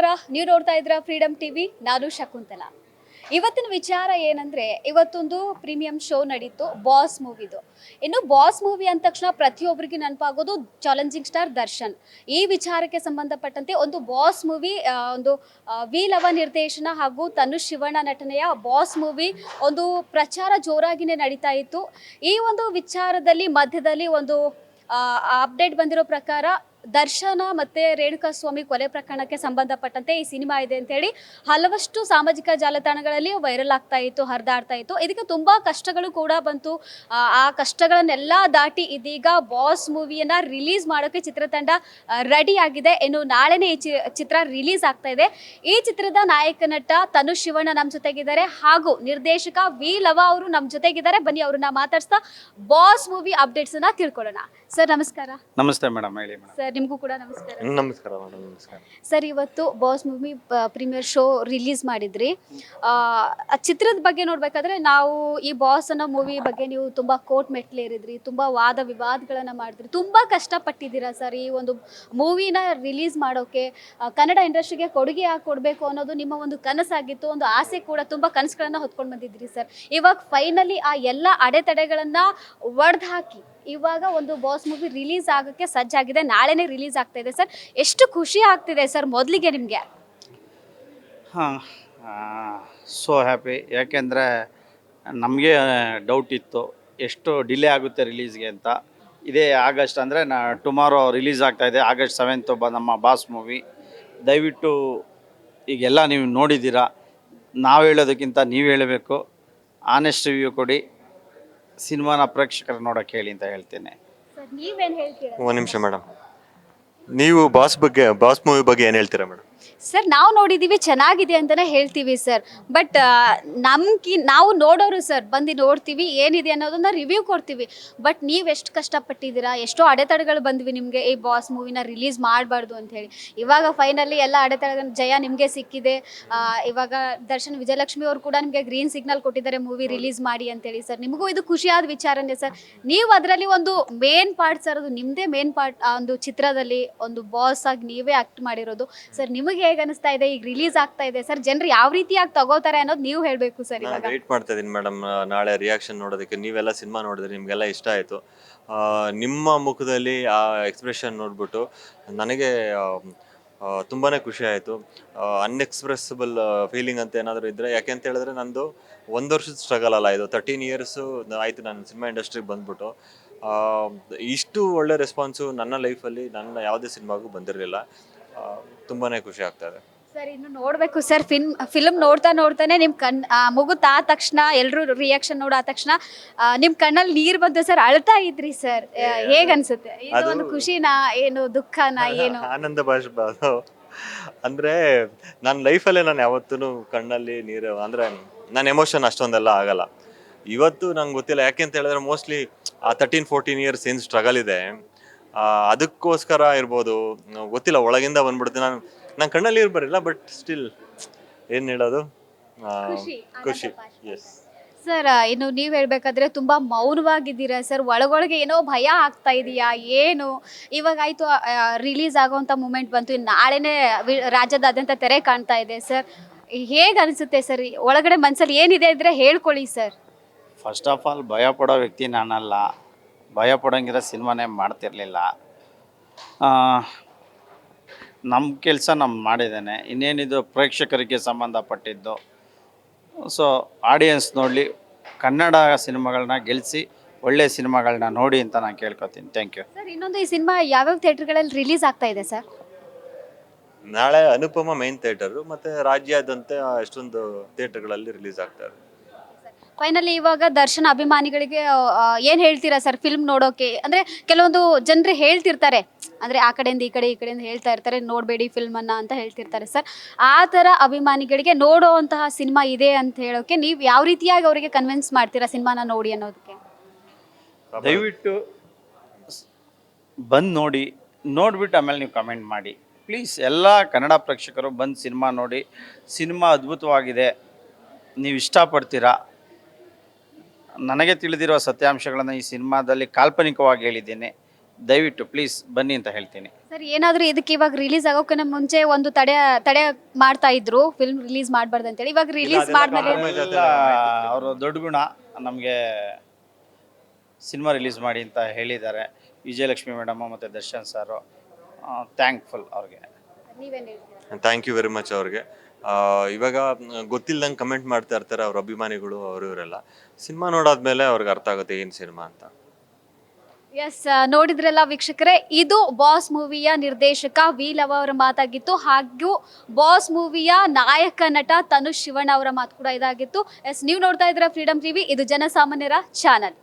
ನಮಸ್ಕಾರ. ನೀವು ನೋಡ್ತಾ ಇದ್ದೀರಾ ಫ್ರೀಡಮ್ ಟಿವಿ. ನಾನು ಶಕುಂತಲಾ. ಇವತ್ತಿನ ವಿಚಾರ ಏನಂದ್ರೆ, ಇವತ್ತೊಂದು ಪ್ರೀಮಿಯಂ ಶೋ ನಡೀತು, ಬಾಸ್ ಮೂವಿದು. ಇನ್ನು ಬಾಸ್ ಮೂವಿ ಅಂದ ತಕ್ಷಣ ಪ್ರತಿಯೊಬ್ಬರಿಗೆ ನೆನಪಾಗೋದು ಚಾಲೆಂಜಿಂಗ್ ಸ್ಟಾರ್ ದರ್ಶನ್. ಈ ವಿಚಾರಕ್ಕೆ ಸಂಬಂಧಪಟ್ಟಂತೆ ಒಂದು ಬಾಸ್ ಮೂವಿ, ಒಂದು ವಿ ಲವ ನಿರ್ದೇಶನ ಹಾಗೂ ತನುಷ್ ಶಿವಣ್ಣ ನಟನೆಯ ಬಾಸ್ ಮೂವಿ ಒಂದು ಪ್ರಚಾರ ಜೋರಾಗಿನೇ ನಡೀತಾ ಇತ್ತು. ಈ ಒಂದು ವಿಚಾರದಲ್ಲಿ ಮಧ್ಯದಲ್ಲಿ ಒಂದು ಅಪ್ಡೇಟ್ ಬಂದಿರೋ ಪ್ರಕಾರ ದರ್ಶನ ಮತ್ತೆ ರೇಣುಕಾ ಸ್ವಾಮಿ ಕೊಲೆ ಪ್ರಕರಣಕ್ಕೆ ಸಂಬಂಧಪಟ್ಟಂತೆ ಈ ಸಿನಿಮಾ ಇದೆ ಅಂತ ಹೇಳಿ ಹಲವಷ್ಟು ಸಾಮಾಜಿಕ ಜಾಲತಾಣಗಳಲ್ಲಿ ವೈರಲ್ ಆಗ್ತಾ ಇತ್ತು, ಹರಿದಾಡ್ತಾ ಇತ್ತು. ಇದಕ್ಕೆ ತುಂಬಾ ಕಷ್ಟಗಳು ಕೂಡ ಬಂತು. ಆ ಕಷ್ಟಗಳನ್ನೆಲ್ಲ ದಾಟಿ ಇದೀಗ ಬಾಸ್ ಮೂವಿಯನ್ನ ರಿಲೀಸ್ ಮಾಡೋಕೆ ಚಿತ್ರತಂಡ ರೆಡಿ ಆಗಿದೆ. ಇನ್ನು ನಾಳೆನೇ ಈ ಚಿತ್ರ ರಿಲೀಸ್ ಆಗ್ತಾ ಇದೆ. ಈ ಚಿತ್ರದ ನಾಯಕ ನಟ ತನುಷ್ ಶಿವಣ್ಣ ನಮ್ಮ ಜೊತೆಗಿದ್ದಾರೆ ಹಾಗೂ ನಿರ್ದೇಶಕ ವಿ ಲವ ಅವರು ನಮ್ಮ ಜೊತೆಗಿದ್ದಾರೆ. ಬನ್ನಿ ಅವ್ರನ್ನ ಮಾತಾಡ್ಸ್ತಾ ಬಾಸ್ ಮೂವಿ ಅಪ್ಡೇಟ್ಸ್ ಅನ್ನ ತಿಳ್ಕೊಳ್ಳೋಣ. ಸರ್ ನಮಸ್ಕಾರ. ನಮಸ್ತೆ ಮೇಡಮ್. ಹೇಳಿ ಮೇಡಮ್. ಸರ್ ನಿಮಗೂ ಕೂಡ ನಮಸ್ಕಾರ. ನಮಸ್ಕಾರ ಮೇಡಮ್. ನಮಸ್ಕಾರ ಸರ್. ಇವತ್ತು boss movie premiere show release ಮಾಡಿದ್ರಿ. ಆ ಚಿತ್ರದ ಬಗ್ಗೆ ನೋಡ್ಬೇಕಾದ್ರೆ ನಾವು ಈ ಬಾಸ್ ಅನ್ನೋ ಮೂವಿ ಬಗ್ಗೆ ನೀವು ತುಂಬಾ ಕೋರ್ಟ್ ಮೆಟ್ಲೇರಿದ್ರಿ, ತುಂಬಾ ವಾದ ವಿವಾದಗಳನ್ನ ಮಾಡಿದ್ರಿ, ತುಂಬಾ ಕಷ್ಟಪಟ್ಟಿದ್ದೀರಾ ಸರ್. ಈ ಒಂದು ಮೂವಿನ ರಿಲೀಸ್ ಮಾಡೋಕೆ ಕನ್ನಡ ಇಂಡಸ್ಟ್ರಿಗೆ ಕೊಡುಗೆ ಕೊಡಬೇಕು ಅನ್ನೋದು ನಿಮ್ಮ ಒಂದು ಕನಸಾಗಿತ್ತು, ಒಂದು ಆಸೆ ಕೂಡ, ತುಂಬಾ ಕನಸುಗಳನ್ನ ಹೊತ್ಕೊಂಡು ಬಂದಿದ್ರಿ ಸರ್. ಇವಾಗ ಫೈನಲಿ ಆ ಎಲ್ಲ ಅಡೆತಡೆಗಳನ್ನ ಒಡೆದು ಹಾಕಿ ಇವಾಗ ಒಂದು ಬಾಸ್ ಮೂವಿ ರಿಲೀಸ್ ಆಗೋಕ್ಕೆ ಸಜ್ಜಾಗಿದೆ. ನಾಳೆನೇ ರಿಲೀಸ್ ಆಗ್ತಾ ಇದೆ ಸರ್. ಎಷ್ಟು ಖುಷಿ ಆಗ್ತಿದೆ ಸರ್ ಮೊದಲಿಗೆ ನಿಮಗೆ? ಹಾಂ, ಸೋ ಹ್ಯಾಪಿ. ಯಾಕೆಂದರೆ ನಮಗೆ ಡೌಟ್ ಇತ್ತು ಎಷ್ಟು ಡಿಲೇ ಆಗುತ್ತೆ ರಿಲೀಸ್ಗೆ ಅಂತ. ಇದೇ ಆಗಸ್ಟ್ ಅಂದರೆ ಟುಮಾರೋ ರಿಲೀಸ್ ಆಗ್ತಾಯಿದೆ, ಆಗಸ್ಟ್ 7th ನಮ್ಮ ಬಾಸ್ ಮೂವಿ. ದಯವಿಟ್ಟು ಈಗೆಲ್ಲ ನೀವು ನೋಡಿದ್ದೀರಾ, ನಾವು ಹೇಳೋದಕ್ಕಿಂತ ನೀವು ಹೇಳಬೇಕು. ಆನೆಸ್ಟ್ ರಿವ್ಯೂ ಕೊಡಿ, ಸಿನಿಮಾನ ಪ್ರೇಕ್ಷಕರು ನೋಡೋಕೆ ಹೇಳಿ ಅಂತ ಹೇಳ್ತೇನೆ. ಸರ್ ನೀವೇನು ಹೇಳ್ತೀರಾ? ಒಂದು ನಿಮಿಷ ಮೇಡಮ್, ನೀವು ಬಾಸ್ ಮೂವಿ ಬಗ್ಗೆ ಏನು ಹೇಳ್ತೀರಾ ಮೇಡಮ್? ಸರ್ ನಾವು ನೋಡಿದ್ದೀವಿ, ಚೆನ್ನಾಗಿದೆ ಅಂತಲೇ ಹೇಳ್ತೀವಿ ಸರ್. ಬಟ್ ನಾವು ನೋಡೋರು ಸರ್, ಬಂದು ನೋಡ್ತೀವಿ ಏನಿದೆ ಅನ್ನೋದನ್ನ ರಿವ್ಯೂ ಕೊಡ್ತೀವಿ. ಬಟ್ ನೀವು ಎಷ್ಟು ಕಷ್ಟಪಟ್ಟಿದ್ದೀರಾ, ಎಷ್ಟೋ ಅಡೆತಡೆಗಳು ಬಂದ್ವಿ ನಿಮಗೆ ಈ ಬಾಸ್ ಮೂವಿನ ರಿಲೀಸ್ ಮಾಡಬಾರ್ದು ಅಂತ ಹೇಳಿ. ಇವಾಗ ಫೈನಲಿ ಎಲ್ಲ ಅಡೆತಡೆಗಳ ಜಯ ನಿಮಗೆ ಸಿಕ್ಕಿದೆ. ಇವಾಗ ದರ್ಶನ್ ವಿಜಯಲಕ್ಷ್ಮಿ ಅವರು ಕೂಡ ನಿಮಗೆ ಗ್ರೀನ್ ಸಿಗ್ನಲ್ ಕೊಟ್ಟಿದ್ದಾರೆ ಮೂವಿ ರಿಲೀಸ್ ಮಾಡಿ ಅಂತೇಳಿ ಸರ್. ನಿಮಗೂ ಇದು ಖುಷಿಯಾದ ವಿಚಾರನೇ ಸರ್. ನೀವು ಅದರಲ್ಲಿ ಒಂದು ಮೇನ್ ಪಾರ್ಟ್ ಸರ್, ಅದು ನಿಮ್ಮದೇ ಮೇನ್ ಪಾರ್ಟ್. ಆ ಒಂದು ಚಿತ್ರದಲ್ಲಿ ಒಂದು ಬಾಸ್ ಆಗಿ ನೀವೇ ಆಕ್ಟ್ ಮಾಡಿರೋದು ಸರ್. ನಿಮಗೆ ಹೇಗೆ ಅನಿಸ್ತಾ ಇದೆ ಈಗ ರಿಲೀಸ್ ಆಗ್ತಾ ಇದೆ ಸರ್? ಜನರು ಯಾವ ರೀತಿಯಾಗಿ ತಗೋತಾರೆ ಅನ್ನೋದು ನೀವು ಹೇಳಬೇಕು ಸರ್. ಇವಾಗ ವೇಟ್ ಮಾಡ್ತಾ ಇದೀನಿ ಮೇಡಮ್, ನಾಳೆ ರಿಯಾಕ್ಷನ್ ನೋಡೋದಕ್ಕೆ. ನೀವೆಲ್ಲ ಸಿನಿಮಾ ನೋಡಿದ್ರೆ ನಿಮಗೆಲ್ಲ ಇಷ್ಟ ಆಯಿತು. ನಿಮ್ಮ ಮುಖದಲ್ಲಿ ಆ ಎಕ್ಸ್ಪ್ರೆಷನ್ ನೋಡ್ಬಿಟ್ಟು ನನಗೆ ತುಂಬಾ ಖುಷಿ ಆಯಿತು. ಅನ್ಎಕ್ಸ್ಪ್ರೆಸಿಬಲ್ ಫೀಲಿಂಗ್ ಅಂತ ಏನಾದರೂ ಇದ್ದರೆ, ಯಾಕೆಂತ ಹೇಳಿದ್ರೆ ನಂದು 1 ವರ್ಷದ ಸ್ಟ್ರಗಲ್ ಅಲ್ಲ ಇದು, 13 years ಆಯಿತು ನಾನು ಸಿನಿಮಾ ಇಂಡಸ್ಟ್ರಿಗೆ ಬಂದ್ಬಿಟ್ಟು. ಇಷ್ಟು ಒಳ್ಳೆ ರೆಸ್ಪಾನ್ಸು ನನ್ನ ಲೈಫಲ್ಲಿ ನನ್ನ ಯಾವುದೇ ಸಿನಿಮಾಗೂ ಬಂದಿರಲಿಲ್ಲ. ತುಂಬಾ ಖುಷಿ ಆಗ್ತದೆ ಸರ್. ಇನ್ನು ನೋಡಬೇಕು ಸರ್, ಫಿಲ್ಮ್ ನೋಡ್ತಾನೆ ನಿಮ್ಮ ಮುಗುತ್ತಾ ತಕ್ಷಣ, ಎಲ್ಲರೂ ರಿಯಾಕ್ಷನ್ ನೋಡೋ ತಕ್ಷಣ ನಿಮ್ಮ ಕಣ್ಣಲ್ಲಿ ನೀರು ಬಂತು ಸರ್, ಅಳ್ತಾ ಇದ್ರಿ ಸರ್. ಹೇಗೆ ಅನ್ಸುತ್ತೆ? ಇದು ಒಂದು ಖುಷಿನಾ, ಏನು ದುಃಖನಾ, ಏನು? ಆನಂದ ಭಾಷೆ ಅಂದರೆ ನನ್ನ ಲೈಫಲ್ಲೇ ನಾನು ಯಾವತ್ತೂ ಕಣ್ಣಲ್ಲಿ ನೀರು, ಅಂದರೆ ನನ್ನ ಎಮೋಷನ್ ಅಷ್ಟೊಂದೆಲ್ಲ ಆಗಲ್ಲ. ಇವತ್ತು ನಂಗೆ ಗೊತ್ತಿಲ್ಲ, ಯಾಕೆಂತ ಹೇಳಿದ್ರೆ ಮೋಸ್ಟ್ಲಿ ಆ 13-14 years ಏನು ಸ್ಟ್ರಗಲ್ ಇದೆ ಅದಕ್ಕೋಸ್ಕರ ಇರ್ಬೋದು, ಗೊತ್ತಿಲ್ಲ, ಒಳಗಿಂದ ಬಂದ್ಬಿಡುತ್ತೆ. ನಾನು ಕಣ್ಣಲ್ಲಿ ನೀರು ಬರಲ್ಲ, ಬಟ್ ಸ್ಟಿಲ್ ಏನು ಹೇಳೋದು, ಖುಷಿ. Yes sir. ಇನ್ನು ನೀವು ಹೇಳ್ಬೇಕಾದ್ರೆ ತುಂಬಾ ಮೌನವಾಗಿದ್ದೀರಾ ಸರ್. ಒಳಗೊಳಗೆ ಏನೋ ಭಯ ಆಗ್ತಾ ಇದೆಯಾ ಏನು? ಇವಾಗ ಆಯ್ತು, ರಿಲೀಸ್ ಆಗೋವಂಥ ಮೂಮೆಂಟ್ ಬಂತು, ಇನ್ನು ನಾಳೆನೇ ರಾಜ್ಯದಾದ್ಯಂತ ತೆರೆ ಕಾಣ್ತಾ ಇದೆ ಸರ್. ಹೇಗೆ ಅನಿಸುತ್ತೆ ಸರ್? ಒಳಗಡೆ ಮನಸ್ಸಲ್ಲಿ ಏನಿದೆ ಇದ್ರೆ ಹೇಳ್ಕೊಳ್ಳಿ ಸರ್. ಫಸ್ಟ್ ಆಫ್ ಆಲ್ ಭಯ ಪಡೋ ವ್ಯಕ್ತಿ ನಾನಲ್ಲ, ಭಯ ಪಡೋಂಗಿರೋ ಸಿನಿಮಾನೇ ಮಾಡ್ತಿರಲಿಲ್ಲ. ನಮ್ಮ ಕೆಲಸ ನಮ್ಮ ಮಾಡಿದ್ದೇನೆ. ಇನ್ನೇನಿದು ಪ್ರೇಕ್ಷಕರಿಗೆ ಸಂಬಂಧಪಟ್ಟಿದ್ದು. ಸೊ ಆಡಿಯನ್ಸ್ ನೋಡಲಿ, ಕನ್ನಡ ಸಿನಿಮಾಗಳನ್ನ ಗೆಲ್ಲಿಸಿ ಒಳ್ಳೆಯ ಸಿನಿಮಾಗಳನ್ನ ನೋಡಿ ಅಂತ ನಾನು ಕೇಳ್ಕೊತೀನಿ. Thank you sir. ಇನ್ನೊಂದು, ಈ ಸಿನಿಮಾ ಯಾವ್ಯಾವ ಥಿಯೇಟರ್ಗಳಲ್ಲಿ ರಿಲೀಸ್ ಆಗ್ತಾ ಇದೆ ಸರ್? ನಾಳೆ ಅನುಪಮ ಮೈನ್ ಥಿಯೇಟರು ಮತ್ತು ರಾಜ್ಯಾದ್ಯಂತ ಎಷ್ಟೊಂದು ಥಿಯೇಟರ್ಗಳಲ್ಲಿ ರಿಲೀಸ್ ಆಗ್ತದೆ. ಫೈನಲಿ ಇವಾಗ ದರ್ಶನ್ ಅಭಿಮಾನಿಗಳಿಗೆ ಏನು ಹೇಳ್ತೀರಾ ಸರ್ ಫಿಲ್ಮ್ ನೋಡೋಕೆ? ಅಂದರೆ ಕೆಲವೊಂದು ಜನರು ಹೇಳ್ತಿರ್ತಾರೆ, ಅಂದರೆ ಆ ಕಡೆಯಿಂದ ಈ ಕಡೆಯಿಂದ ಹೇಳ್ತಾ ಇರ್ತಾರೆ, ನೋಡಬೇಡಿ ಫಿಲ್ಮನ್ನು ಅಂತ ಹೇಳ್ತಿರ್ತಾರೆ ಸರ್. ಆ ಥರ ಅಭಿಮಾನಿಗಳಿಗೆ ನೋಡೋವಂತಹ ಸಿನಿಮಾ ಇದೆ ಅಂತ ಹೇಳೋಕ್ಕೆ ನೀವು ಯಾವ ರೀತಿಯಾಗಿ ಅವರಿಗೆ ಕನ್ವಿನ್ಸ್ ಮಾಡ್ತೀರಾ ಸಿನಿಮಾನ ನೋಡಿ ಅನ್ನೋದಕ್ಕೆ? ದಯವಿಟ್ಟು ಬಂದು ನೋಡಿ, ನೋಡಿಬಿಟ್ಟು ಆಮೇಲೆ ನೀವು ಕಮೆಂಟ್ ಮಾಡಿ ಪ್ಲೀಸ್. ಎಲ್ಲ ಕನ್ನಡ ಪ್ರೇಕ್ಷಕರು ಬಂದು ಸಿನಿಮಾ ನೋಡಿ. ಸಿನಿಮಾ ಅದ್ಭುತವಾಗಿದೆ, ನೀವು ಇಷ್ಟಪಡ್ತೀರಾ. ನನಗೆ ತಿಳಿದಿರುವ ಸತ್ಯಾಂಶಗಳನ್ನು ಈ ಸಿನಿಮಾದಲ್ಲಿ ಕಾಲ್ಪನಿಕವಾಗಿ ಹೇಳಿದ್ದೀನಿ. ದಯವಿಟ್ಟು ಪ್ಲೀಸ್ ಬನ್ನಿ ಅಂತ ಹೇಳ್ತೀನಿ. ಸರ್ ಏನಾದರೂ ಇದಕ್ಕೆ ಇವಾಗ ರಿಲೀಸ್ ಆಗೋಕ್ಕಿಂತ ಮುಂಚೆ ಒಂದು ತಡೆ ಮಾಡ್ತಾ ಇದ್ರು, ಫಿಲ್ಮ್ ರಿಲೀಸ್ ಮಾಡಬಾರ್ದು ಅಂತೇಳಿ. ಇವಾಗ ರಿಲೀಸ್ ಅದೆಲ್ಲ ಮಾಡಿದ್ಮೇಲೆ compromise ಎಲ್ಲ ಅವರು ದೊಡ್ಡ ಗುಣ, ನಮಗೆ ಸಿನಿಮಾ ರಿಲೀಸ್ ಮಾಡಿ ಅಂತ ಹೇಳಿದ್ದಾರೆ ವಿಜಯಲಕ್ಷ್ಮಿ ಮೇಡಮ್ ಮತ್ತು ದರ್ಶನ್ ಸಾರು. ಥ್ಯಾಂಕ್ಫುಲ್ ಅವ್ರಿಗೆ. ನೀವೇನು ಹೇಳ್ತೀರಾ? ಥ್ಯಾಂಕ್ ಯು ವೆರಿ ಮಚ್ ಅವ್ರಿಗೆ. ಇವಾಗ ಗೊತ್ತಿಲ್ದಂಗೆ ಕಮೆಂಟ್ ಮಾಡ್ತಾ ಇರ್ತಾರೆ ಅವ್ರ ಅಭಿಮಾನಿಗಳು, ಅವರು ಇವರೆಲ್ಲ. ಸಿನಿಮಾ ನೋಡಾದ್ಮೇಲೆ ಅವ್ರಿಗೆ ಅರ್ಥ ಆಗುತ್ತೆ ಏನು ಸಿನಿಮಾ ಅಂತ. ಎಸ್, ನೋಡಿದ್ರಲ್ಲ ವೀಕ್ಷಕರೇ, ಇದು ಬಾಸ್ ಮೂವಿಯ ನಿರ್ದೇಶಕ ವಿ ಲವ ಅವರ ಮಾತಾಗಿತ್ತು. ಹಾಗೂ ಬಾಸ್ ಮೂವಿಯ ನಾಯಕ ನಟ ತನುಷ್ ಶಿವಣ್ಣ ಅವರ ಮಾತು ಕೂಡ ಇದಾಗಿತ್ತು. ಎಸ್, ನೀವು ನೋಡ್ತಾ ಇದ್ದೀರಾ ಫ್ರೀಡಮ್ ಟಿವಿ, ಇದು ಜನಸಾಮಾನ್ಯರ ಚಾನಲ್.